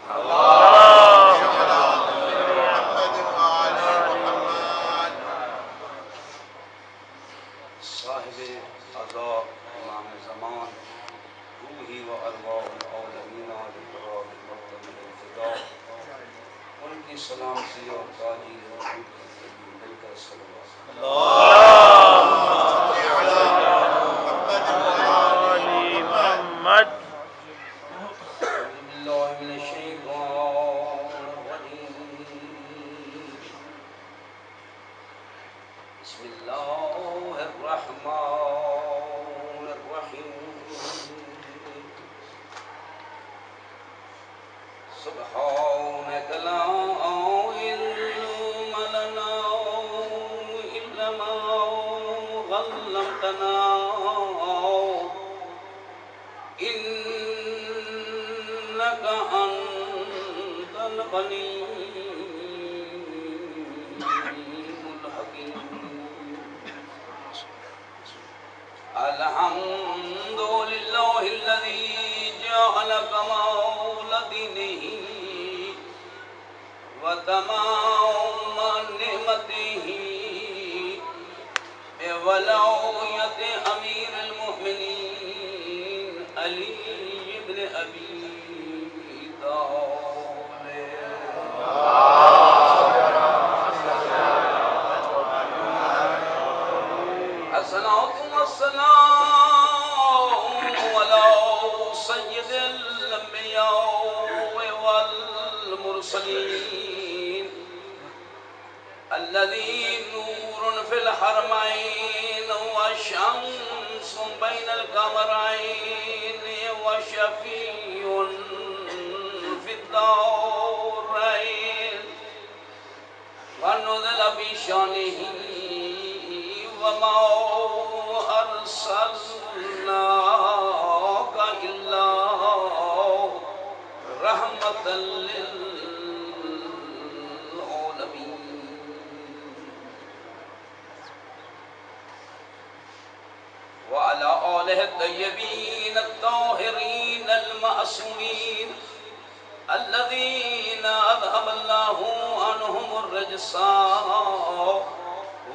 صاحب عزا امام زمان روحی و ارواح العالمین لقرار مقدم الفدا ان کی سلامتی اور تاجی وجود مل کر صلوات بسم اللہ الرحمن الرحیم سبحانک لا علم لنا الا ما علمتنا انک انت العلیم الحمد لله الذي جعل كمال دينه وتمام نعمته بولاية أمير المؤمنين علي بن أبي طالب الصلاة والسلام على سيد الأنبياء والمرسلين الذي نور في الحرمين وشمس بين القمرين وشفيع في الدارين ونزل بشانه وما أرسلناك إلا رحمة للعالمين وعلى آله الطيبين الطاهرين المعصومين الذين أذهب الله عنهم الرجس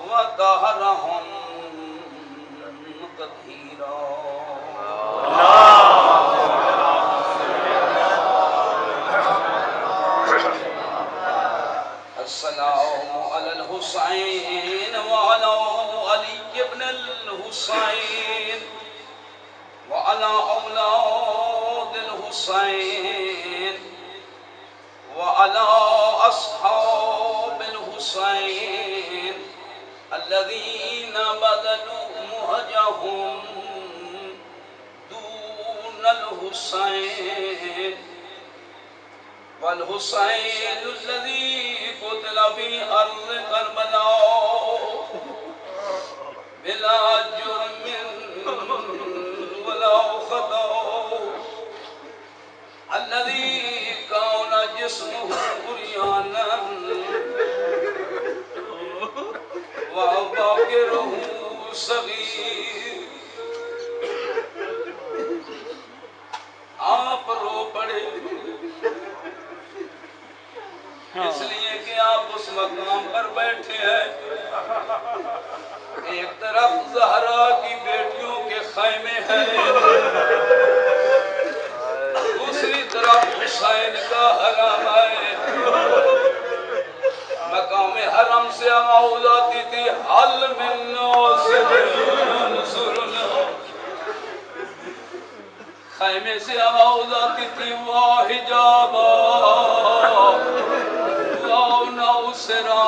وطهرهم تطهيرا السلام على الحسين وعلى علي بن الحسين وعلى أولاد الحسين وعلى أصحاب الحسين الذين بذلوا مهجهم دون الحسين والحسين الذي قتل في أرض كربلاء بلا جرم ولا خطأ الذي كان جسمه عريانا وباكره صغير آپ رو پڑے اس لیے کہ آپ اس مقام پر بیٹھے ہیں ایک طرف زہرا کی بیٹیوں کے خیمے ہیں دوسری طرف حسین کا حرم ہے مقام حرم سے آواز آتی تھی حل من ناصر انصرنا خیمے سے آواز آتی تھی واہ حجابا واہ ناصرا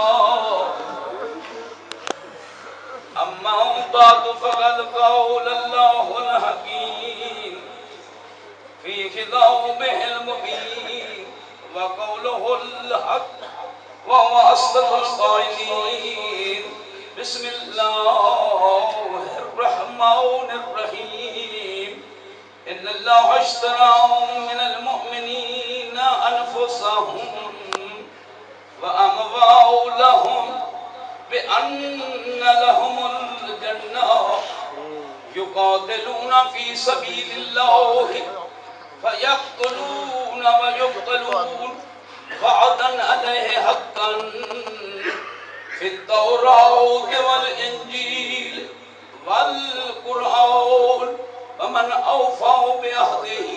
اما بعد فقد قول اللہ الحکیم فی خطابه المبین وقوله الحق وهو أصدق القائلين بسم الله الرحمن الرحيم إن الله اشترى من المؤمنين أنفسهم وأموالهم بأن لهم الجنة يقاتلون في سبيل الله فيقتلون ويقتلون يبطلون وعدا عليه حقا في التوراة والإنجيل والقرآن ومن أوفى بعهده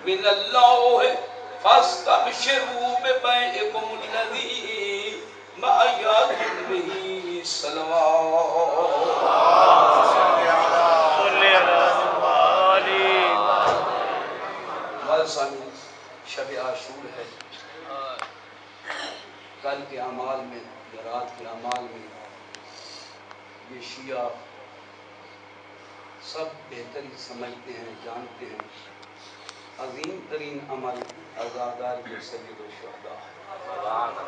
من الله فاستبشروا ببيعكم الذي بايعتم به. صلوات. شب عاشور ہے. کل کے اعمال میں یا رات کے اعمال میں یہ شیعہ سب بہتری سمجھتے ہیں، جانتے ہیں. عظیم ترین عمل عزاداری سید الشہداء ہے.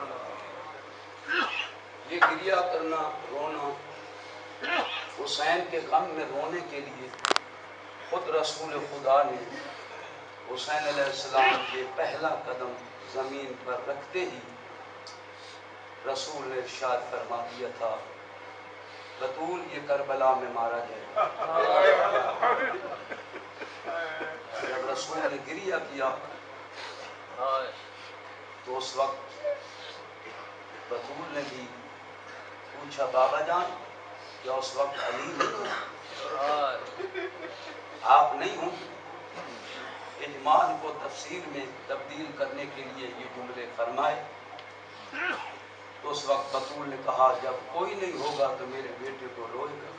یہ گریہ کرنا، رونا، حسین کے غم میں رونے کے لیے خود رسول خدا نے حسین علیہ السلام کے پہلا قدم زمین پر رکھتے ہی رسول نے ارشاد فرما دیا تھا بطول یہ کربلا میں مارا جائے. جب رسول نے گریہ کیا تو اس وقت بطول نے بھی پوچھا بابا جان کیا اس وقت علی نہیں آپ نہیں ہوں؟ اجمال کو تفسیر میں تبدیل کرنے کے لیے یہ جملے فرمائے. تو اس وقت بطول نے کہا جب کوئی نہیں ہوگا تو میرے بیٹے کو روئے گا.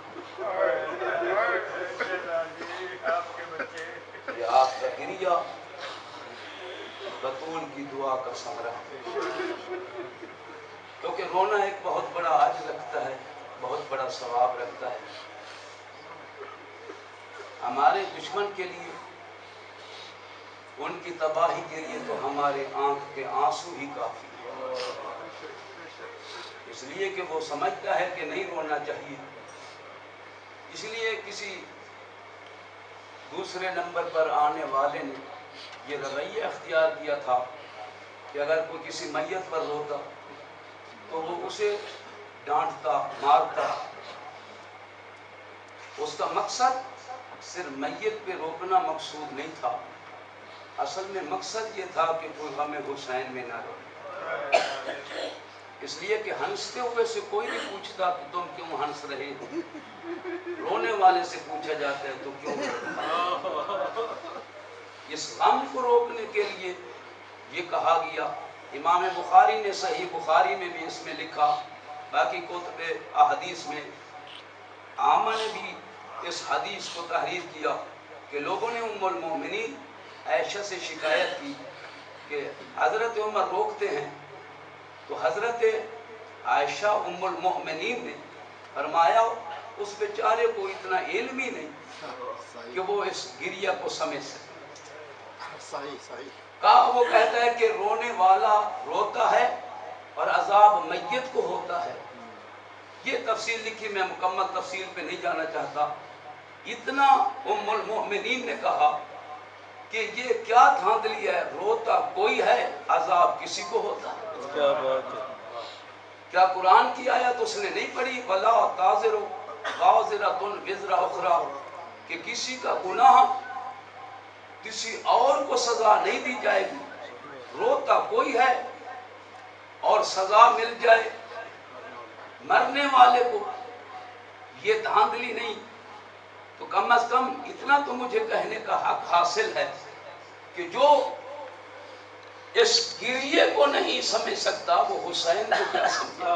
یہ آپ کا گریہ بطول کی دعا کا ثمرہ ہے. کیونکہ رونا ایک بہت بڑا اجر رکھتا ہے، بہت بڑا ثواب رکھتا ہے. ہمارے دشمن کے لیے، ان کی تباہی کے لیے تو ہمارے آنکھ کے آنسو ہی کافی ہے. اس لیے کہ وہ سمجھتا ہے کہ نہیں رونا چاہیے. اس لیے کسی دوسرے نمبر پر آنے والے نے یہ رویہ اختیار کیا تھا کہ اگر کوئی کسی میت پر روتا تو وہ اسے ڈانٹتا، مارتا. اس کا مقصد صرف میت پہ روکنا مقصود نہیں تھا. اصل میں مقصد یہ تھا کہ کوئی غم حسین میں نہ روئے. اس لیے کہ ہنستے ہوئے سے کوئی نہیں پوچھتا کہ تم کیوں ہنس رہے ہو. رونے والے سے پوچھا جاتا ہے تو کیوں روتے. اس غم کو روکنے کے لیے یہ کہا گیا. امام بخاری نے صحیح بخاری میں بھی اس میں لکھا، باقی کتب احادیث میں عامہ نے بھی اس حدیث کو تحریر کیا کہ لوگوں نے ام المومنین عائشہ سے شکایت کی کہ حضرت عمر روکتے ہیں. تو حضرت عائشہ ام المؤمنین نے فرمایا اس بیچارے کو اتنا علم ہی نہیں کہ وہ اس گریہ کو سمجھ سکے. کہا وہ کہتا ہے کہ رونے والا روتا ہے اور عذاب میت کو ہوتا ہے. یہ تفصیل لکھی، میں مکمل تفصیل پہ نہیں جانا چاہتا. اتنا ام المؤمنین نے کہا کہ یہ کیا دھاندلی ہے، روتا کوئی ہے عذاب کسی کو ہوتا ہے. کیا بات ہے. کیا قرآن کی آیت اس نے نہیں پڑھی وَلَا تَازِرُ وَازِرَةٌ وِزْرَ أُخْرَى کہ کسی کا گناہ کسی اور کو سزا نہیں دی جائے گی. روتا کوئی ہے اور سزا مل جائے مرنے والے کو، یہ دھاندلی نہیں. تو کم از کم اتنا تو مجھے کہنے کا حق حاصل ہے کہ جو اس گریے کو نہیں سمجھ سکتا وہ حسین کو کیا سمجھے،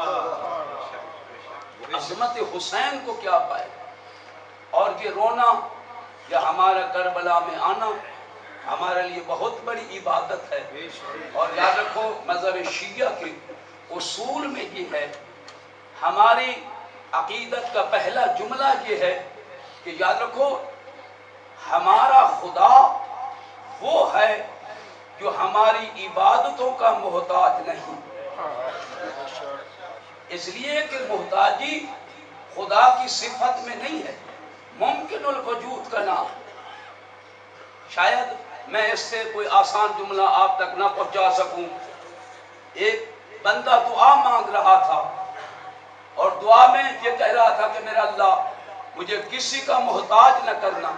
عظمت حسین کو کیا پائے. اور یہ رونا یا ہمارا کربلا میں آنا ہمارے لیے بہت بڑی عبادت ہے. اور یاد رکھو مذہب شیعہ کے اصول میں یہ ہے، ہماری عقیدت کا پہلا جملہ یہ ہے کہ یاد رکھو ہمارا خدا وہ ہے جو ہماری عبادتوں کا محتاج نہیں. اس لیے کہ محتاجی خدا کی صفت میں نہیں ہے، ممکن الوجود کا نام. شاید میں اس سے کوئی آسان جملہ آپ تک نہ پہنچا سکوں. ایک بندہ دعا مانگ رہا تھا اور دعا میں یہ کہہ رہا تھا کہ میرا اللہ مجھے کسی کا محتاج نہ کرنا.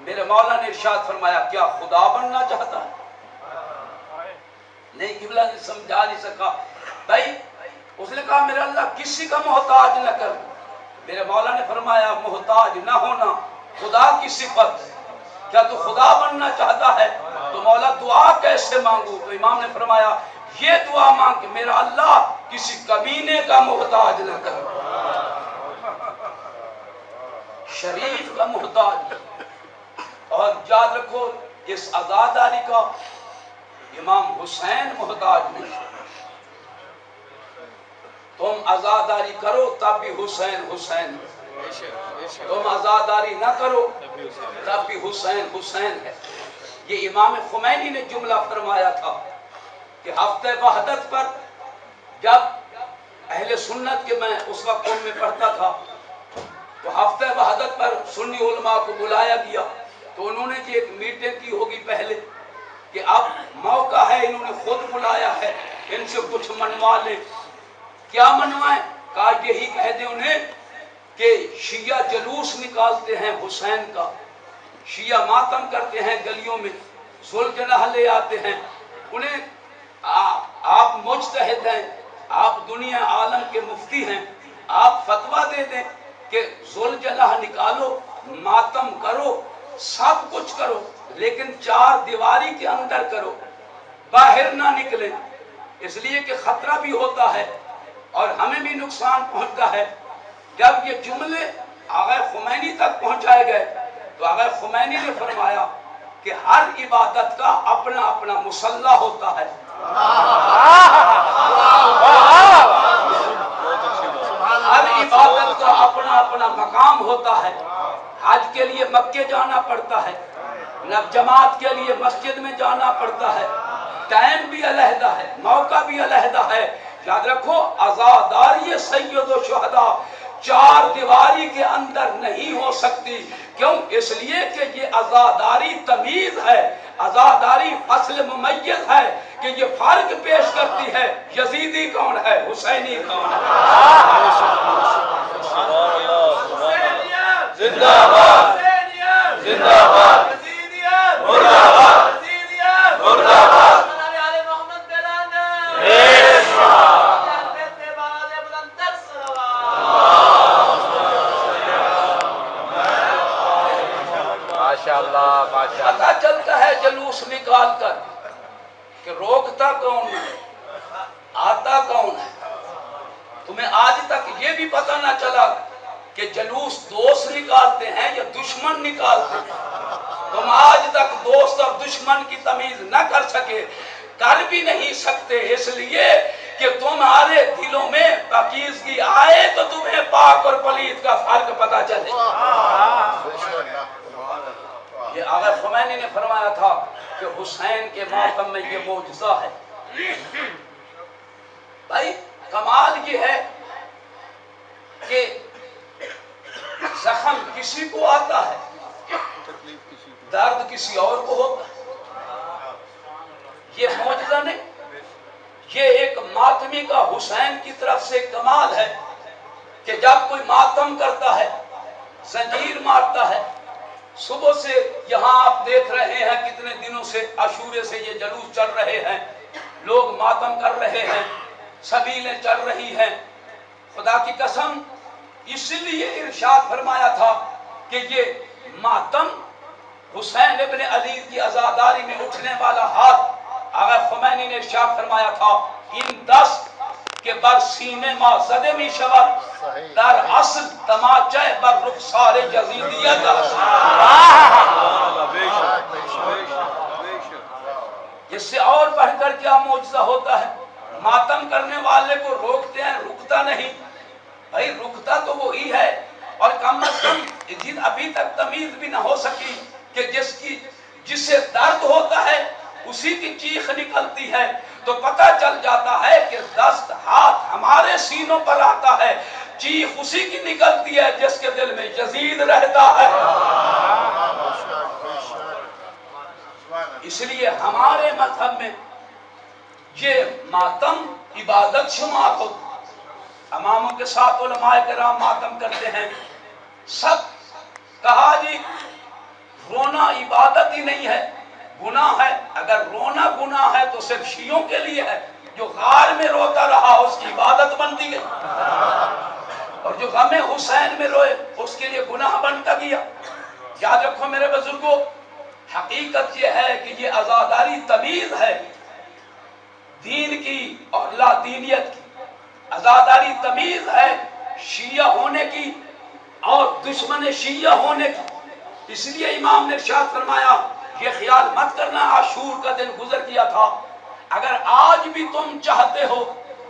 میرے مولا نے ارشاد فرمایا کیا خدا بننا چاہتا ہے؟ جملہ سمجھا نہیں سکا بھائی. اس نے کہا میرا اللہ کسی کا محتاج نہ کر. میرے مولا نے فرمایا محتاج نہ ہونا خدا کی صفت ہے. کیا تو خدا بننا چاہتا ہے تو مولا دعا کیسے مانگو؟ تو امام نے فرمایا یہ دعا مانگ کہ میرا اللہ کسی کمینے کا محتاج نہ کر. شریف کا محتاج. اور یاد رکھو اس عزاداری کا امام حسین محتاج نہیں. تم عزاداری کرو تب بھی حسین حسین، تم عزاداری نہ کرو تب بھی حسین حسین ہے. یہ امام خمینی نے جملہ فرمایا تھا کہ ہفتہ وحدت پر جب اہل سنت کے میں اس وقت قوم میں پڑھتا تھا تو ہفتہ وحدت پر سنی علماء کو بلایا گیا تو انہوں نے ایک میٹنگ کی ہوگی پہلے کہ اب موقع ہے، انہوں نے خود بلایا ہے ان سے کچھ منوا لے. کیا منوائیں؟ کہا یہی کہہ دیں انہیں کہ شیعہ جلوس نکالتے ہیں حسین کا، شیعہ ماتم کرتے ہیں گلیوں میں، ذوالجناح لے آتے ہیں انہیں. آپ مجتہد ہیں، آپ دنیا عالم کے مفتی ہیں، آپ فتویٰ دے دیں کہ ذوالجناح نکالو، ماتم کرو، سب کچھ کرو لیکن 4 دیواری کے اندر کرو، باہر نہ نکلیں، اس لیے کہ خطرہ بھی ہوتا ہے اور ہمیں بھی نقصان پہنچتا ہے. جب یہ جملے آغا خمینی تک پہنچائے گئے تو آغا خمینی نے فرمایا کہ ہر عبادت کا اپنا اپنا مصلی ہوتا ہے. ہر عبادت کا اپنا اپنا مقام ہوتا ہے. حج کے لیے مکے جانا پڑتا ہے، جماعت کے لیے مسجد میں جانا پڑتا ہے، ٹائم بھی علیحدہ ہے، موقع بھی علیحدہ ہے. یاد رکھو عزاداری سید و شہداء 4 دیواری کے اندر نہیں ہو سکتی. کیوں؟ اس لیے کہ یہ عزاداری تمیز ہے، عزاداری فصل ممیز ہے کہ یہ فرق پیش کرتی ہے یزیدی کون ہے، حسینی کون ہے. زندہ باد، زندہ باد، مردہ باد، مردہ باد. پتا چلتا ہے جلوس نکال کر کہ روکتا کون ہے، آتا کون ہے. تمہیں آج تک یہ بھی پتا نہ چلا کہ جلوس دوست نکالتے ہیں یا دشمن نکالتے ہیں. تم آج تک دوست اور دشمن کی تمیز نہ کر سکے، کر بھی نہیں سکتے، اس لیے کہ تمہارے دلوں میں پاکیزگی آئے تو تمہیں پاک اور پلید کا فرق پتا چلے. یہ آغا خمینی نے فرمایا تھا کہ حسین کے ماتم میں یہ معجزہ ہے. بھائی کمال یہ ہے کہ زخم کسی کو آتا ہے، درد کسی اور کو ہوتا ہے. یہ معجزہ نہیں، یہ ایک ماتمی کا حسین کی طرف سے کمال ہے کہ جب کوئی ماتم کرتا ہے، زنجیر مارتا ہے. صبح سے یہاں آپ دیکھ رہے ہیں کتنے دنوں سے عاشورے سے یہ جلوس چل رہے ہیں، لوگ ماتم کر رہے ہیں، سبیلیں چل رہی ہیں. خدا کی قسم اس لیے ارشاد فرمایا تھا کہ یہ ماتم حسین ابن علی کی عزاداری میں اٹھنے والا ہاتھ، آغا خمینی نے ارشاد فرمایا تھا ان 10 کے بر سینے ما زده می شود در اصل تماچه بر رخسار یزیدیت. اس سے اور بڑھ کر کیا معجزہ ہوتا ہے؟ ماتم کرنے والے کو روکتے ہیں، رکتا نہیں. بھائی رکتا تو وہی ہے، اور کم از کم جن ابھی تک تمیز بھی نہ ہو سکی کہ جس سے درد ہوتا ہے اسی کی چیخ نکلتی ہے، تو پتہ چل جاتا ہے کہ دست ہاتھ ہمارے سینوں پر آتا ہے، چیخ اسی کی نکلتی ہے جس کے دل میں یزید رہتا ہے. اس لیے ہمارے مذہب میں یہ ماتم عبادت شمار ہوتا. اماموں کے ساتھ علماء کرام ماتم کرتے ہیں. سب کہا جی رونا عبادت ہی نہیں ہے، گناہ ہے. اگر رونا گناہ ہے تو صرف شیعوں کے لیے ہے، جو غار میں روتا رہا اس کی عبادت بنتی گئی، اور جو غم حسین میں روئے اس کے لیے گناہ بنتا گیا۔ یاد رکھو میرے بزرگوں، حقیقت یہ ہے کہ یہ عزاداری تمیز ہے دین کی اور لا دینیت کی، عزاداری تمیز ہے شیعہ ہونے کی اور دشمن شیعہ ہونے کی۔ اس لیے امام نے ارشاد فرمایا، یہ خیال مت کرنا عاشور کا دن گزر گیا تھا، اگر آج بھی تم چاہتے ہو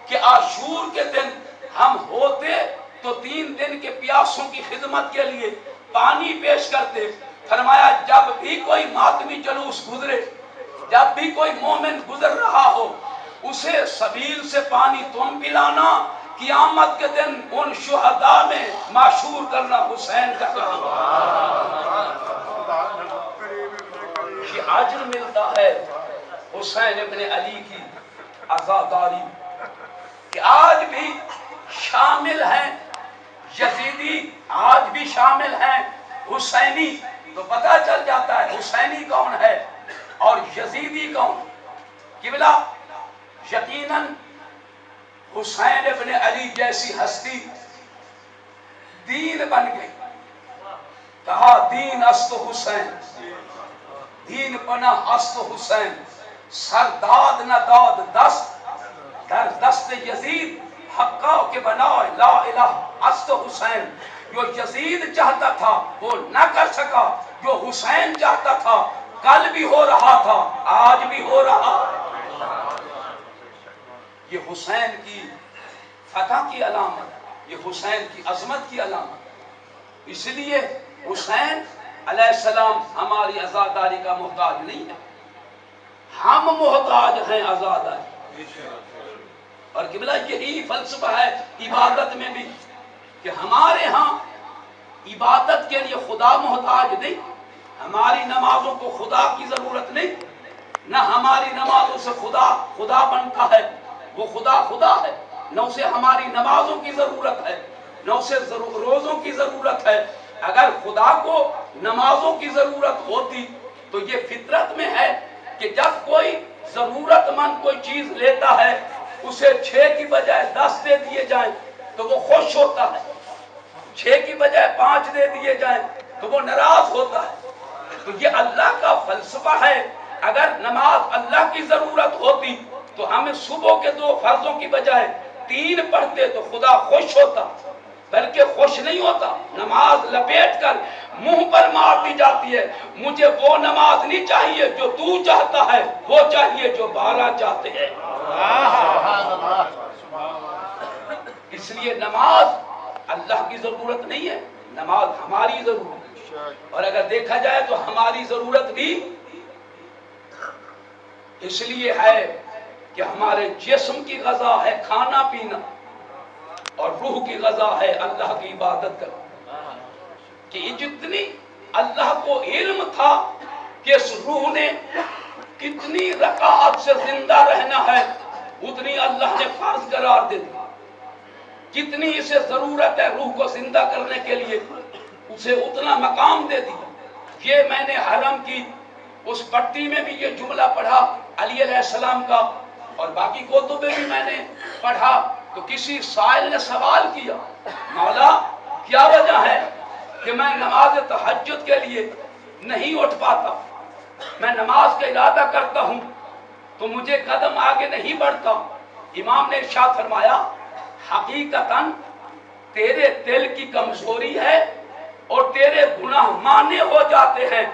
کہ عاشور کے دن ہم ہوتے تو 3 دن کے پیاسوں کی خدمت کے لیے پانی پیش کرتے۔ فرمایا جب بھی کوئی ماتمی جلوس گزرے، جب بھی کوئی مومن گزر رہا ہو، اسے سبیل سے پانی تم پلانا، قیامت کے دن ان شہداء میں معشور کرنا حسین کا کام۔ یہ اجر ملتا ہے حسین ابن علی کی عزاداری کہ آج بھی شامل ہیں یزیدی، آج بھی شامل ہیں حسینی، تو پتہ چل جاتا ہے حسینی کون ہے اور یزیدی کون۔ قبلہ یقیناً حسین ابن علی جیسی ہستی دین بن گئی، کہا دین است حسین، دین پناہ است حسین، سرداد نہ داد دست در دست یزید، حقا کے بنائے لا الہ است حسین۔ جو یزید چاہتا تھا وہ نہ کر سکا، جو حسین چاہتا تھا کل بھی ہو رہا تھا آج بھی ہو رہا۔ یہ حسین کی فتح کی علامت، یہ حسین کی عظمت کی علامت۔ اس لیے حسین علیہ السلام ہماری عزاداری کا محتاج نہیں ہے، ہم محتاج ہیں عزاداری۔ اور قبلہ یہی فلسفہ ہے عبادت میں بھی کہ ہمارے ہاں عبادت کے لیے خدا محتاج نہیں، ہماری نمازوں کو خدا کی ضرورت نہیں، نہ ہماری نمازوں سے خدا بنتا ہے، وہ خدا ہے، نہ اسے ہماری نمازوں کی ضرورت ہے، نہ اسے روزوں کی ضرورت ہے۔ اگر خدا کو نمازوں کی ضرورت ہوتی تو یہ فطرت میں ہے کہ جب کوئی ضرورت مند کوئی چیز لیتا ہے اسے 6 کی بجائے 10 دے دیے جائیں تو وہ خوش ہوتا ہے، 6 کی بجائے 5 دے دیے جائیں تو وہ ناراض ہوتا ہے۔ تو یہ اللہ کا فلسفہ ہے، اگر نماز اللہ کی ضرورت ہوتی تو ہمیں صبح کے 2 فرضوں کی بجائے 3 پڑھتے تو خدا خوش ہوتا، بلکہ خوش نہیں ہوتا، نماز لپیٹ کر منہ پر مار دی جاتی ہے، مجھے وہ نماز نہیں چاہیے جو تو چاہتا ہے، وہ چاہیے جو 12 چاہتے ہیں۔ اس لیے نماز اللہ کی ضرورت نہیں ہے، نماز ہماری ضرورت ہے، اور اگر دیکھا جائے تو ہماری ضرورت بھی اس لیے ہے کہ ہمارے جسم کی غذا ہے کھانا پینا اور روح کی غذا ہے اللہ کی عبادت کرنا۔ کہ جتنی اللہ کو علم تھا کہ اس روح نے کتنی رکعت سے زندہ رہنا ہے، اتنی اللہ نے فرض قرار دے دی، جتنی اسے ضرورت ہے روح کو زندہ کرنے کے لیے اسے اتنا مقام دے دیا۔ یہ میں نے حرم کی اس پٹی میں بھی یہ جملہ پڑھا علی علیہ السلام کا، اور باقی کتب میں بھی میں نے پڑھا، تو کسی سائل نے سوال کیا، مولا کیا وجہ ہے کہ میں نماز تہجد کے لیے نہیں اٹھ پاتا، میں نماز کا ارادہ کرتا ہوں تو مجھے قدم آگے نہیں بڑھتا؟ امام نے ارشاد فرمایا حقیقتاً تیرے دل کی کمزوری ہے اور تیرے گناہ مانے ہو جاتے ہیں،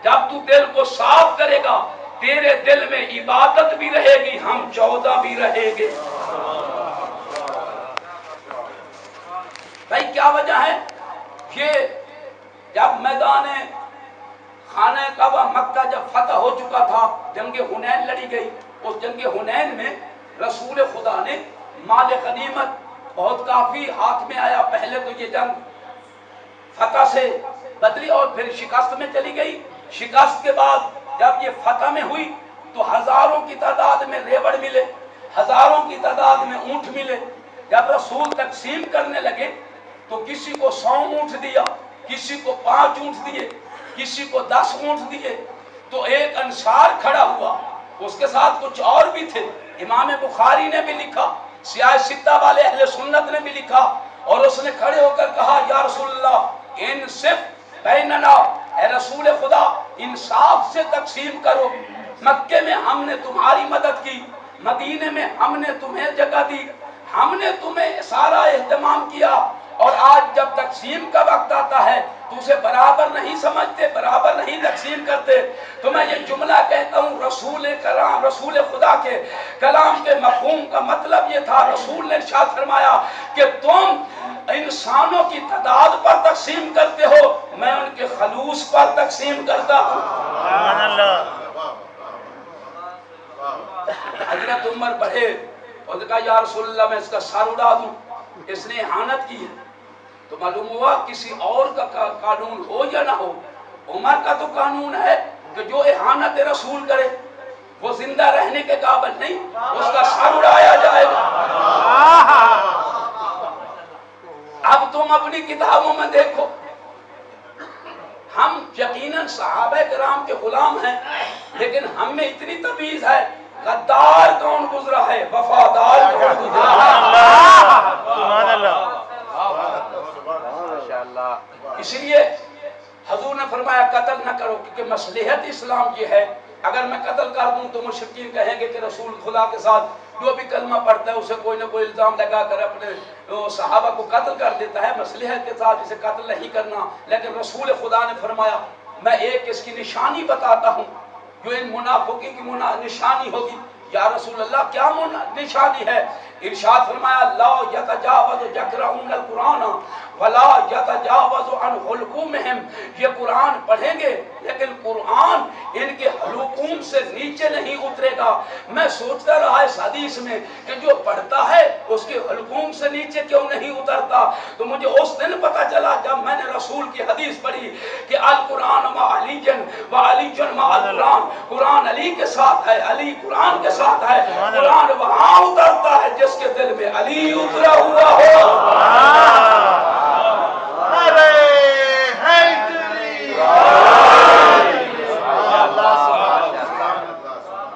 جب تو دل کو صاف کرے گا تیرے دل میں عبادت بھی رہے گی، ہم 14 بھی رہے گے۔ بھائی کیا وجہ ہے؟ یہ جب میدان خانہ کعبہ مکہ جب فتح ہو چکا تھا، جنگ حنین لڑی گئی، اس جنگ حنین میں رسول خدا نے مال غنیمت بہت کافی ہاتھ میں آیا۔ پہلے تو یہ جنگ فتح سے بدلی اور پھر شکست میں چلی گئی، شکست کے بعد جب یہ فتح میں ہوئی تو ہزاروں کی تعداد میں ریوڑ ملے، ہزاروں کی تعداد میں اونٹ ملے۔ جب رسول تقسیم کرنے لگے تو کسی کو 100 اونٹ دیا، کسی کو 5 اونٹ دیے، کسی کو 10 اونٹ دیے۔ تو ایک انصار کھڑا ہوا، اس کے ساتھ کچھ اور بھی تھے. امام بخاری نے بھی لکھا, سیاہ ستہ والے اہل سنت نے بھی لکھا, اور اس نے کھڑے ہو کر کہا یا رسول اللہ انصف بیننا, اے رسول خدا انصاف سے تقسیم کرو. مکے میں ہم نے تمہاری مدد کی, مدینے میں ہم نے تمہیں جگہ دی, ہم نے تمہیں سارا اہتمام کیا, اور آج جب تقسیم کا وقت آتا ہے تو اسے برابر نہیں سمجھتے, برابر نہیں تقسیم کرتے. تو میں یہ جملہ کہتا ہوں, رسول کلام, رسول خدا کے کلام کے مفہوم کا مطلب یہ تھا. رسول نے ارشاد فرمایا کہ تم انسانوں کی تعداد پر تقسیم کرتے ہو, میں ان کے خلوص پر تقسیم کرتا ہوں. سبحان اللہ. حضرت عمر بڑھے اور کہا یا رسول اللہ میں اس کا سر اڑا دوں, اس نے احانت کی ہے. تو معلوم ہوا کسی اور کا قانون ہو یا نہ ہو, عمر کا تو قانون ہے کہ جو احانت رسول کرے وہ زندہ رہنے کے قابل نہیں, اس کا سر اڑایا جائے گا. اب تم اپنی کتابوں میں دیکھو, ہم یقیناً صحابہ کرام کے غلام ہیں, لیکن ہم میں اتنی تمیز ہے, غدار کون گزرا ہے, وفادار کون گزرا ہے. سبحان اللہ. اس لیے حضور نے فرمایا قتل نہ کرو, کیونکہ مصلحت اسلام یہ ہے. اگر میں قتل کر دوں تو مشرکین کہیں گے کہ رسول خدا کے ساتھ جو بھی کلمہ پڑھتا ہے اسے کوئی نہ کوئی الزام لگا کر اپنے صحابہ کو قتل کر دیتا ہے. مصلحت کے ساتھ اسے قتل نہیں کرنا. لیکن رسول خدا نے فرمایا میں ایک اس کی نشانی بتاتا ہوں جو ان منافقین کی نشانی ہوگی. یا رسول اللہ کیا نشانی ہے؟ ارشاد فرمایا لا یتجاوز یقرؤون القرآن ولا یتجاوز عن حلقومہم. یہ قرآن پڑھیں گے لیکن قرآن ان کے حلقوم سے نیچے نہیں اترے گا. میں سوچتا رہا اس حدیث میں کہ جو پڑھتا ہے اس کے حلقوم سے نیچے کیوں نہیں اترتا. تو مجھے اس دن پتا چلا جب میں نے رسول کی حدیث پڑھی کہ القرآن مع علی و علی مع القرآن, قرآن علی کے ساتھ ہے, علی قرآن کے ساتھ ہے. قرآن وہاں اترتا ہے جس کے دل میں علی اترا ہوا ہو.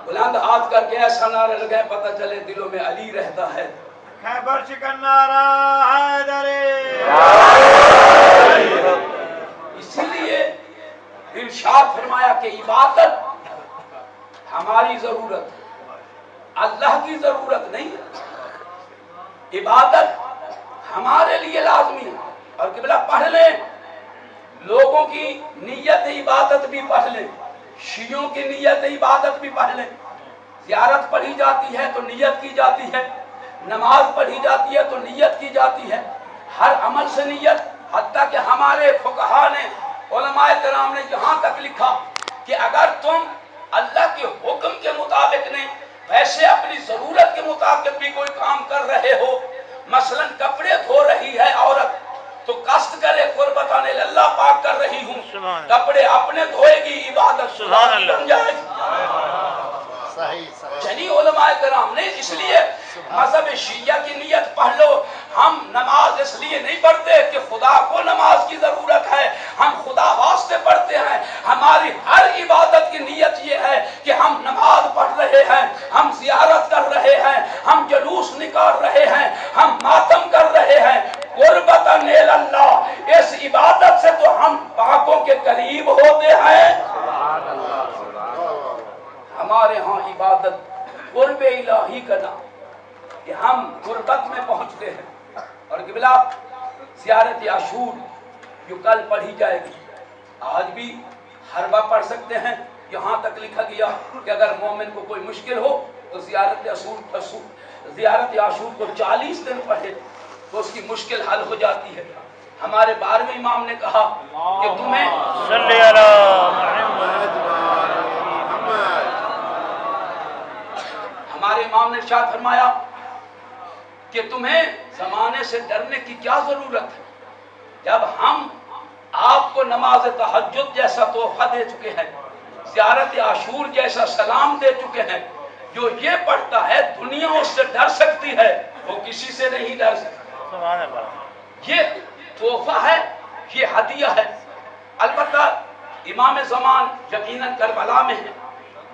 بلند ہاتھ کر کے ایسا نعرے لگائے پتہ چلے دلوں میں علی رہتا ہے. خیبر شکن نعرہ حیدری. اسی لیے ارشاد فرمایا کہ عبادت ہماری ضرورت, اللہ کی ضرورت نہیں. عبادت ہمارے لیے لازمی ہے. اور قبلہ پڑھ لیں, لوگوں کی نیت عبادت بھی پڑھ لیں, شیعوں کی نیت عبادت بھی پڑھ لیں. زیارت پڑھی جاتی ہے تو نیت کی جاتی ہے, نماز پڑھی جاتی ہے تو نیت کی جاتی ہے, ہر عمل سے نیت. حتیٰ کہ ہمارے فقہا نے, علماء کرام نے یہاں تک لکھا کہ اگر تم اللہ کے حکم کے مطابق نہیں ویسے اپنی ضرورت کے مطابق بھی کوئی کام کر رہے ہو, مثلا کپڑے دھو رہی ہے عورت تو قصد کرے قربتاً اللہ پاک کر رہی ہوں, کپڑے اپنے دھوئے گی, عبادت بن جائے گی. جنی علماء کرام نے اس لیے مذہب شیعہ کی نیت پڑھ لو. ہم نماز اس لیے نہیں پڑھتے کہ خدا کو نماز کی ضرورت ہے, ہم خدا واسطے پڑھتے ہیں. ہماری ہر عبادت کی نیت یہ ہے کہ ہم نماز پڑھ رہے ہیں, ہم زیارت کر رہے ہیں, ہم جلوس نکال رہے ہیں, ہم ماتم کر رہے ہیں, قربتاً اللہ. اس عبادت سے تو ہم پاکوں کے قریب ہوتے ہیں. ہمارے ہاں عبادت قرب الہی کا نام کہ ہم قربت میں پہنچتے ہیں. اور قبلہ زیارت عاشور جو کل پڑھی جائے گی, آج بھی ہر وقت پڑھ سکتے ہیں. یہاں تک لکھا گیا کہ اگر مومن کو کوئی مشکل ہو تو زیارت عاشور کو 40 دن پڑھے تو اس کی مشکل حل ہو جاتی ہے. ہمارے 12ویں امام نے کہا کہ تمہیں صلی ہمارے امام نے ارشاد فرمایا کہ تمہیں زمانے سے ڈرنے کی کیا ضرورت ہے جب ہم آپ کو نماز تہجد جیسا تحفہ دے چکے ہیں, زیارت عاشور جیسا سلام دے چکے ہیں. جو یہ پڑھتا ہے دنیا اس سے ڈر سکتی ہے, وہ کسی سے نہیں ڈر سکتا. یہ تحفہ ہے, یہ ہدیہ ہے. البتہ امام زمان یقیناً کربلا میں ہے,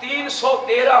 313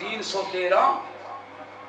313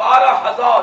12,000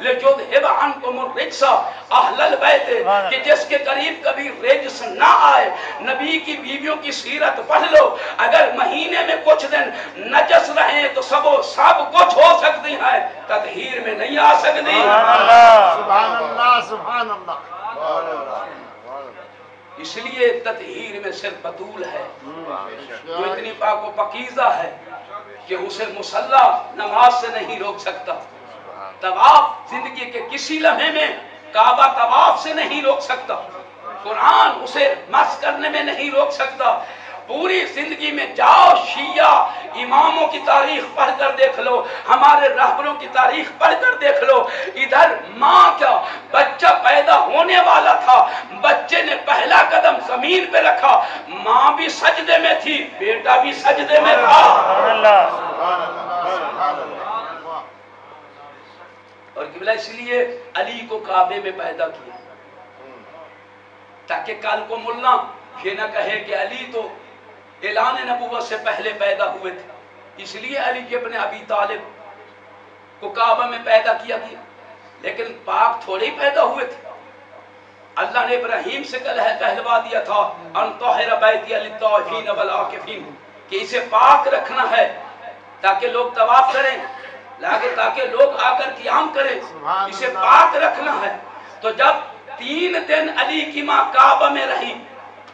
لِيُذْهِبَ عَنْكُمُ الرِّجْسَ أَهْلَ الْبَيْتِ، کہ جس کے قریب کبھی رجس نہ آئے۔ نبی کی بیویوں کی سیرت پڑھ لو، اگر مہینے میں کچھ دن نجس رہیں تو سب کچھ ہو سکتی ہیں، تطہیر میں نہیں آ سکتی۔ سبحان اللہ سبحان اللہ۔ اس لیے تطہیر میں صرف بطول ہے جو اتنی پاک و پاکیزہ ہے کہ اسے مصلی نماز سے نہیں روک سکتا، طواف زندگی کے کسی لمحے میں کعبہ طواف سے نہیں روک سکتا، قرآن اسے مس کرنے میں نہیں روک سکتا۔ پوری زندگی میں جاؤ شیعہ اماموں کی تاریخ پڑھ کر دیکھ لو، ہمارے رہبروں کی تاریخ پڑھ کر دیکھ لو، ادھر ماں کیا بچہ پیدا ہونے والا تھا، بچے نے پہلا قدم زمین پہ رکھا، ماں بھی سجدے میں تھی، بیٹا بھی سجدے میں تھا۔ اور قبلہ اس لیے علی کو کعبے میں پیدا کیا تاکہ کل کو ملنا یہ نہ کہے کہ علی تو اعلان نبوت سے پہلے پیدا ہوئے تھے، اس لیے علی ابن ابی طالب کو کعبہ میں پیدا کیا گیا، لیکن پاک تھوڑے ہی پیدا ہوئے تھے۔ اللہ نے ابراہیم سے کہلوا دیا تھا ان طہر بیتی للطائفین والعاکفین، کہ اسے پاک رکھنا ہے تاکہ لوگ طواف کریں، تاکہ لوگ آ کر قیام کریں، اسے پاک رکھنا ہے۔ تو جب 3 دن علی کی ماں کعبہ میں رہی،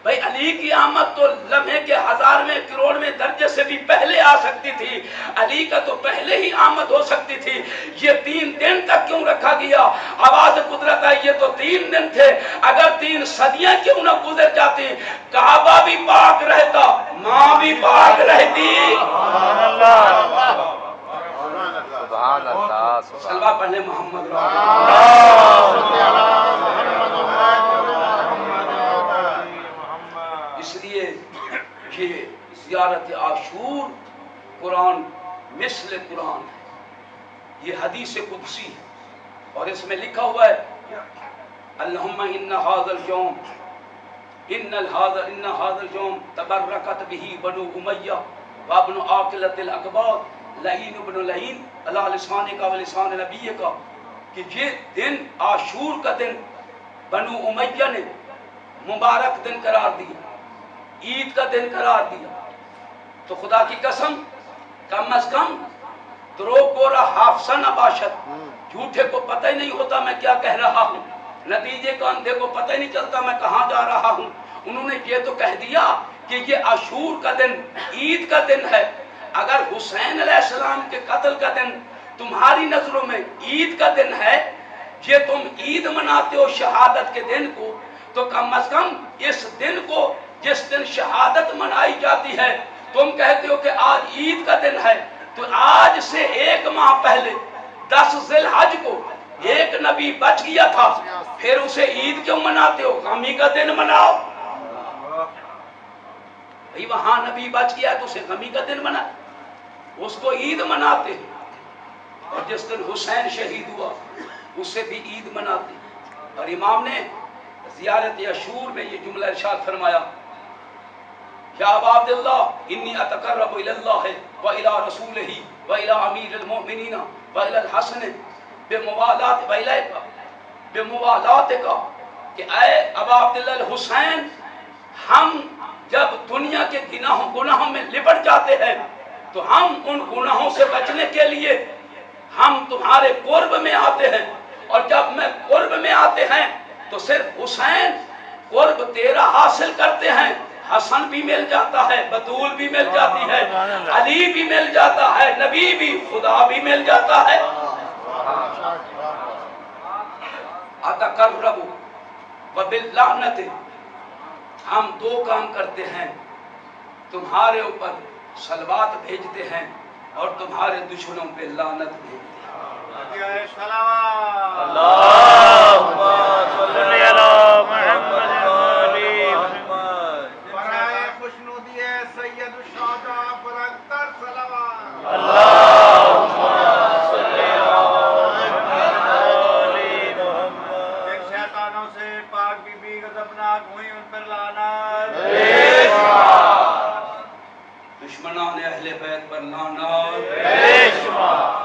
بھئی علی کی آمد تو لمحے کے 1000ویں کروڑویں درجے سے بھی پہلے آ سکتی تھی، علی کا تو پہلے ہی آمد ہو سکتی تھی، یہ 3 دن تک کیوں رکھا گیا؟ آواز قدرت ہے، یہ تو 3 دن تھے، اگر 3 صدیاں کیوں نہ گزر جاتی، کعبہ بھی پاک رہتا، ماں بھی پاک رہتی۔ سبحان اللہ سبحان اللہ۔ صلوات پڑھنے محمد اس لیے یہ زیارت عاشور قرآن مثل قرآن ہے، یہ حدیث قدسی ہے، اور اس میں لکھا ہوا ہے اللہم ان هذا اليوم ان هذا اليوم تبرکت به بنو امیہ وابن عاقلۃ الاقباط لعین ابن لعین علی لسان کا و لسان نبی کا، کہ یہ دن عاشور کا دن بنو امیہ نے مبارک دن قرار دیا، عید کا دن قرار دیا، تو خدا کی قسم کم از کم دروغ گورا حافظہ نہ باشد، جھوٹے کو پتہ ہی نہیں ہوتا میں کیا کہہ رہا ہوں، نتیجے کا اندھے کو پتہ ہی نہیں چلتا میں کہاں جا رہا ہوں۔ انہوں نے یہ تو کہہ دیا کہ یہ عاشور کا دن عید کا دن ہے، اگر حسین علیہ السلام کے قتل کا دن تمہاری نظروں میں عید کا دن ہے، یہ تم عید مناتے ہو شہادت کے دن کو، تو کم از کم اس دن کو جس دن شہادت منائی جاتی ہے تم کہتے ہو کہ آج عید کا دن ہے، تو آج سے 1 ماہ پہلے 10 ذی الحج کو ایک نبی بچ گیا تھا، پھر اسے عید کیوں مناتے ہو؟ غمی کا دن مناؤ بھئی، وہاں نبی بچ گیا تو اسے غمی کا دن منا، اس کو عید مناتے ہیں، اور جس دن حسین شہید ہوا اسے بھی عید مناتے ہیں۔ اور امام نے زیارت عاشور میں یہ جملہ ارشاد فرمایا یا ابا عبداللہ انی اتقرب الی اللہ و الی رسولہ و الی امیر المؤمنین و الی الحسن بموالات کا، کہ اے ابا عبداللہ الحسین، ہم جب دنیا کے گناہوں میں لپٹ جاتے ہیں تو ہم ان گناہوں سے بچنے کے لیے ہم تمہارے قرب میں آتے ہیں، اور جب میں قرب میں آتے ہیں تو صرف حسین قرب تیرا حاصل کرتے ہیں، حسن بھی مل جاتا ہے، بطول بھی مل جاتی ہے، علی بھی مل جاتا ہے، نبی بھی، خدا بھی مل جاتا ہے۔ اتقرب وباللعنت، ہم 2 کام کرتے ہیں، تمہارے اوپر صلوات بھیجتے ہیں اور تمہارے دشمنوں پہ لعنت بھیجتے ہیں۔ اللہم صلی علی محمد علی محمد، برائے خوشنودی سید الشہداء پر اکثر صلوات۔ اللہم صلی علی محمد علی محمد، جن شیطانوں سے پاک بی بی غضبناک ہوئی ان پر لعنت، دشمنان اہل بیت پر لعنت۔ بے شمار۔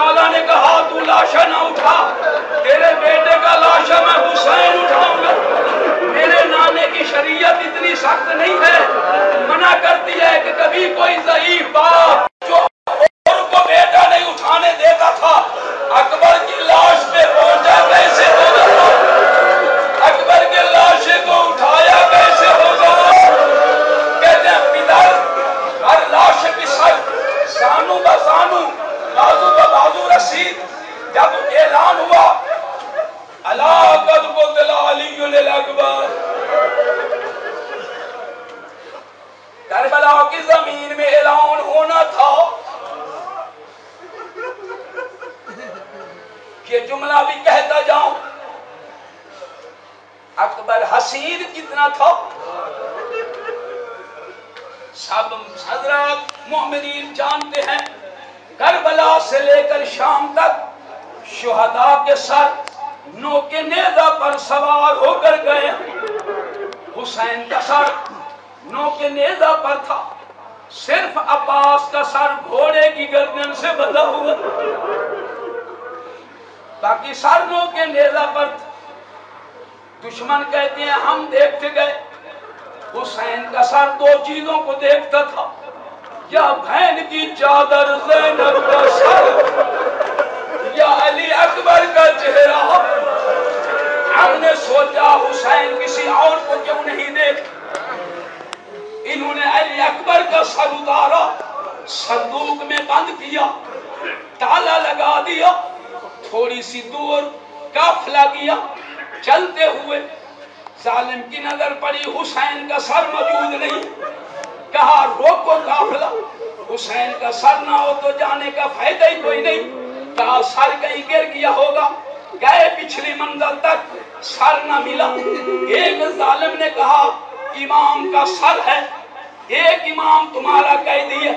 مولا نے کہا تو لاشا نہ اٹھا، تیرے بیٹے کا لاشا میں حسین اٹھاؤں گا۔ میرے نانے کی شریعت اتنی سخت نہیں ہے، منع کرتی ہے کہ کبھی کوئی ضعیف باپ جو اور کو بیٹا نہیں اٹھانے دیتا تھا، اکبر کی لاش پہ پہنچا کیسے ہوگا؟ اکبر کے لاشے کو اٹھایا کیسے ہوگا؟ کہتے ہیں پدر ہر لاش کی سر زانو بزانو بازو بازو رسید، جب اعلان ہوا الا قد قتل علی الاکبر، کربلا کی زمین میں اعلان ہونا تھا۔ یہ جملہ بھی کہتا جاؤں، اکبر حسین کتنا تھا؟ سب حضرات مومنین جانتے ہیں کربلا سے لے کر شام تک شہداء کے سر نوکے نیزہ پر سوار ہو کر گئے۔ حسین کا سر نوکے نیزہ پر تھا، صرف عباس کا سر گھوڑے کی گردن سے بندھا ہوا، باقی سر نوکے نیزہ پر تھا۔ دشمن کہتے ہیں ہم دیکھتے گئے، حسین کا سر دو چیزوں کو دیکھتا تھا، یا بہن کی چادر زینب کا سر، یا علی اکبر کا چہرہ۔ ہم نے سوچا حسین کسی اور کو کیوں نہیں دیکھ، انہوں نے علی اکبر کا سر اتارا، صندوق میں بند کیا، تالا لگا دیا، تھوڑی سی دور قافلہ گیا، چلتے ہوئے ظالم کی نظر پڑی حسین کا سر موجود نہیں، کہا روکو قافلہ، حسین کا سر نہ ہو تو جانے کا فائدہ ہی کوئی نہیں، کہا سر کہیں گر گیا ہوگا، گئے پچھلی منزل تک سر نہ ملا۔ ایک ظالم نے کہا امام کا سر ہے، ایک امام تمہارا قیدی ہے،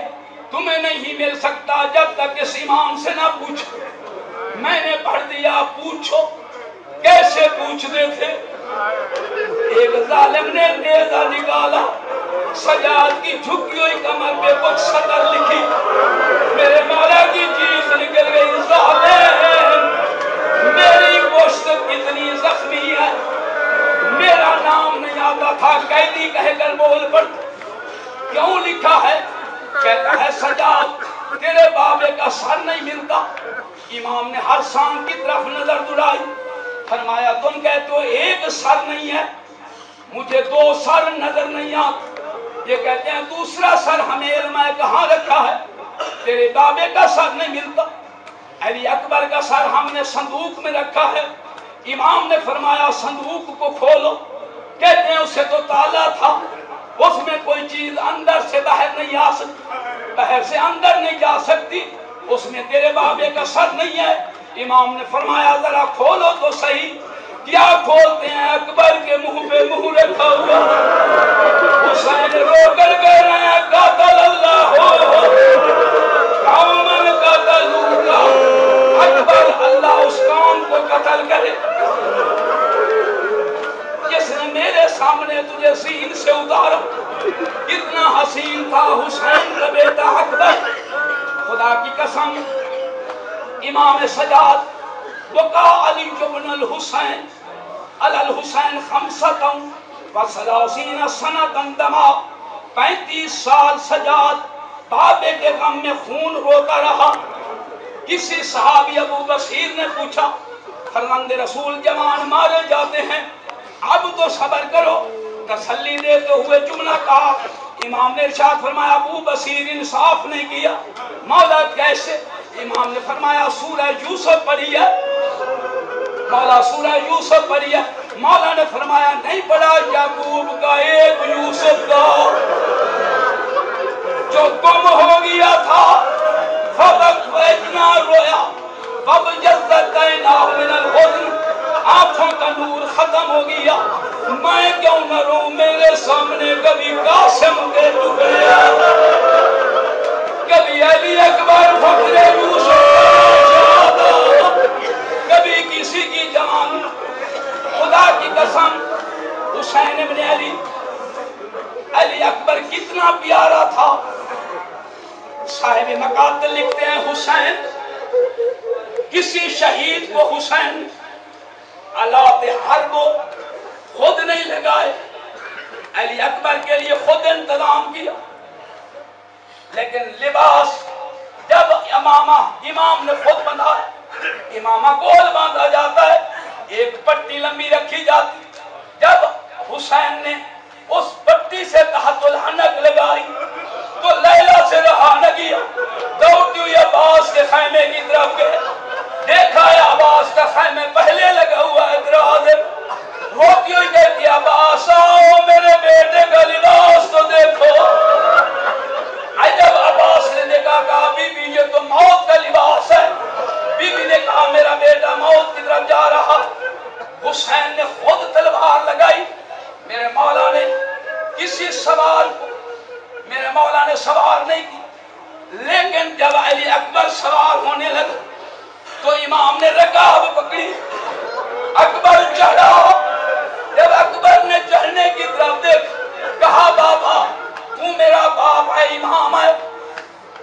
تمہیں نہیں مل سکتا جب تک اس امام سے نہ پوچھو۔ میں نے پڑھ دیا پوچھو، کیسے پوچھتے تھے؟ ایک ظالم نے نیزہ نکالا، سجاد کی جھکی ہوئی کمر پہ کچھ سطر لکھی، میرے مولا کی چیز نکل گئی، ظالم میری گوشت کتنی زخمی ہے، میرا نام نہیں آتا تھا، قیدی کہہ کر بول پڑ، کیوں لکھا ہے؟ کہتا ہے سجاد تیرے بابے کا سر نہیں ملتا۔ امام نے ہر سان کی طرف نظر دوڑائی، فرمایا تم کہتے ہو ایک سر نہیں ہے، مجھے دو سر نظر نہیں آتے، یہ کہتے ہیں دوسرا سر ہمیں علم ہے کہاں رکھا ہے، تیرے بابے کا سر نہیں ملتا، علی اکبر کا سر ہم نے صندوق میں رکھا ہے۔ امام نے فرمایا صندوق کو کھولو، کہتے ہیں اسے تو تالا تھا، اس میں کوئی چیز اندر سے باہر نہیں آ سکتی، باہر سے اندر نہیں جا سکتی، اس میں تیرے بابے کا سر نہیں ہے۔ امام نے فرمایا ذرا کھولو تو صحیح، کیا کھولتے ہیں؟ اکبر کے منہ پہ منہ رکھا ہوا، حسین رو کر کہہ رہے ہیں قاتل اللہ قوما قتلوک، اکبر اللہ اس قوم کو قتل کرے جس نے میرے سامنے تجھے زین سے اتارا۔ کتنا حسین تھا حسین کا بیٹا اکبر، خدا کی قسم۔ امام سجاد وقع علی بن الحسین علی الحسین 35 سنۃ دما، 35 سال سجاد بابے کے غم میں خون روتا رہا۔ کسی صحابی ابو بصیر نے پوچھا فرزند رسول جوان مارے جاتے ہیں، اب تو صبر کرو، تسلی دیتے ہوئے جملہ کہا۔ امام نے ارشاد فرمایا ابو بصیر انصاف نہیں کیا، مولا کیسے؟ امام نے فرمایا سورہ یوسف پڑھی ہے، مولا سورہ یوسف پڑھی ہے، مولا نے فرمایا نہیں پڑھا، یعقوب کا ایک یوسف کا جو گم ہو گیا تھا، فبک اتنا رویا، فب جزت عیناہ من الحزن، آنکھوں کا نور ختم ہو گیا، میں کیوں نہ رو، میرے سامنے کبھی قاسم کے ٹکڑے، کبھی علی اکبر فخر یوسف، کبھی کسی کی جان۔ خدا کی قسم حسین ابن علی اکبر کتنا پیارا تھا۔ صاحب مقاتل لکھتے ہیں حسین کسی شہید کو حسین آلات حرب خود نہیں لگائے، علی اکبر کے لیے خود انتظام کیا، لیکن لباس جب امام نے خود بندھایا، امامہ گول باندھا جاتا ہے، ایک پٹی لمبی رکھی جاتی، جب حسین نے اس پٹی سے تحت الحنک لگائی تو لیلا سے رہا نہ گیا، دوڑتی ہوئی عباس کے خیمے کی طرف گئے، دیکھا ہے عباس کا خیمے پہلے لگا ہوا ہے دروازے، روتی ہوئی کہتی عباس آؤ میرے بیٹے کا لباس تو دیکھو۔ جب عباس نے دیکھا کہا بی بی یہ تو موت کا لباس ہے، بی بی نے کہا میرا بیٹا موت کی طرف جا رہا، حسین نے خود تلوار لگائی، میرے مولا نے کسی سوار کو میرے مولا نے سوار نہیں کی، لیکن جب علی اکبر سوار ہونے لگا تو امام نے رکاب پکڑی، اکبر چڑھا، جب اکبر نے چڑھنے کی طرف دیکھ کہا بابا تو میرا باپ ہے، امام ہے،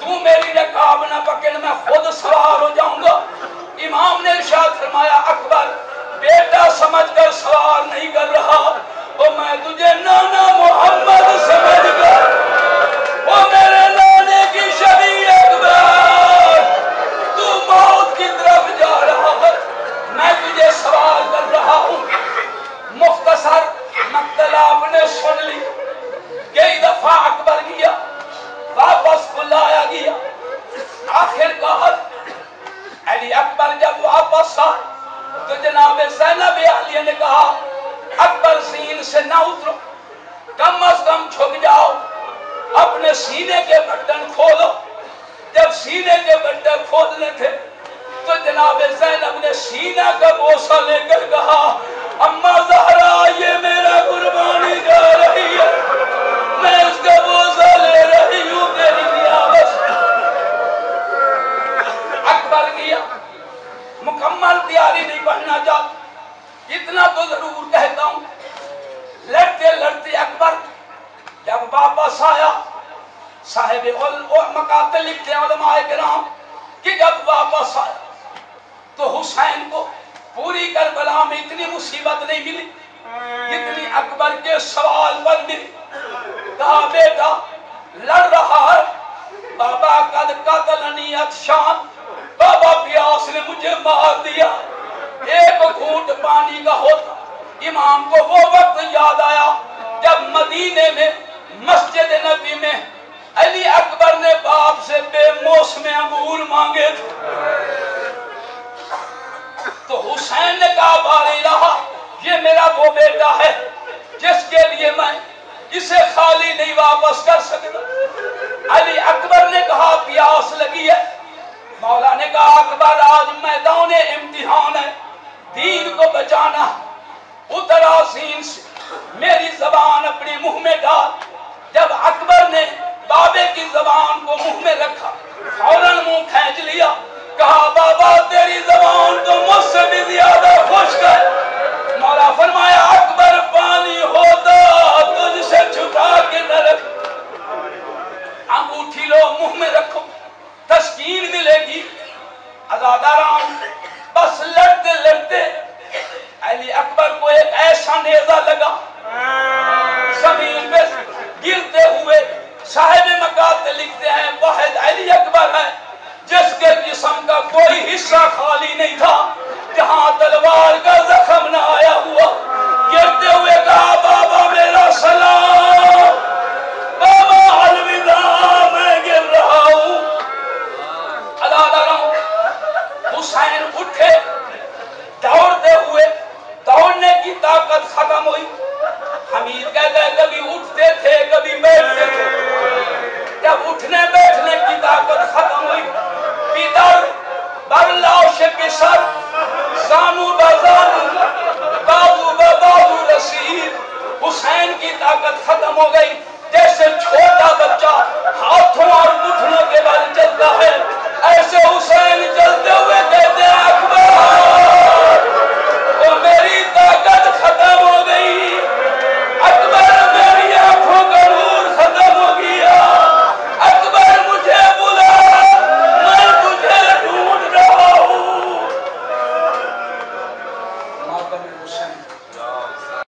تو میری رکاب نہ پکڑ، میں خود سوار ہو جاؤں گا۔ امام نے ارشاد فرمایا اکبر بیٹا سمجھ کر سوار نہیں کر رہا، وہ میں تجھے نانا محمد سمجھ کر، وہ میرے نانے کی شبیہ اکبر، تو موت کی طرف جا رہا ہے، میں تجھے سوار کر رہا ہوں۔ مختصر مقتل آپ نے سن لی، کئی دفعہ اکبر گیا، واپس بلایا گیا، آخر کار علی اکبر جب واپس آئے تو جناب زینب عالیہ نے کہا اکبر زین سے نہ اترو، کم از کم جھک جاؤ، اپنے سینے کے بٹن کھولو۔ جب سینے کے بٹن کھولنے تھے تو جناب زینب نے سینہ کا بوسہ لے کر کہا اماں زہرا یہ میرا قربانی جا رہی ہے، میں اس کا بوسہ لے رہی ہوں تیری نیابت۔ اکبر گیا، مکمل تیاری نہیں پڑھنا چاہتا، اتنا تو ضرور کہتا ہوں، لڑتے لڑتے اکبر جب واپس آیا، صاحب مقاتل لکھتے ہیں علماء کرام کہ جب واپس آیا تو حسین کو پوری کربلا میں اتنی مصیبت نہیں ملی جتنی اکبر کے سوال پر ملی۔ کہا بیٹا لڑ رہا ہے، بابا قد قتلنی عطشان، بابا پیاس نے مجھے مار دیا، ایک گھونٹ پانی کا ہوتا۔ امام کو وہ وقت یاد آیا جب مدینے میں مسجد نبی میں علی اکبر نے باپ سے بے موسم انگور مانگے تھے، تو حسین نے کہا باری رہا یہ میرا وہ بیٹا ہے جس کے لیے میں اسے خالی نہیں واپس کر سکتا۔ علی اکبر نے کہا پیاس لگی ہے، مولا نے کہا اکبر آج میدان امتحان ہے، دین کو بچانا، اترا سین سے میری زبان اپنی منہ میں ڈال۔ جب اکبر نے بابے کی زبان کو منہ میں رکھا فوراً منہ کھینچ لیا، کہا بابا تیری زبان تو مجھ سے بھی زیادہ خشک ہے۔ مولا فرمایا اکبر پانی ہوتا تجھ سے چھپا کے نہ رکھ، انگوٹھی لو منہ میں رکھو، تسکین ملے گی۔ عزاداران بس لڑتے لڑتے علی اکبر کو ایک ایسا نیزہ لگا، زمین پہ گرتے ہوئے صاحب مقاتل لکھتے ہیں واحد علی اکبر ہے جس کے جسم کا کوئی حصہ خالی نہیں تھا جہاں تلوار کا زخم نہ آیا ہوا، گرتے ہوئے کہا بابا میرا سلام، بابا الوداع، میں گر رہا ہوں۔ حسین اٹھے، دوڑتے ہوئے، دوڑنے کی طاقت ختم ہوئی۔ حمید کہتا ہے کبھی اٹھتے تھے کبھی بیٹھتے تھے، جب اٹھنے بیٹھنے کی طاقت ختم ہوئی، پیدر بر لاش پسر، زانو بزانو، بازو بازو رسید، حسین کی طاقت ختم ہو گئی۔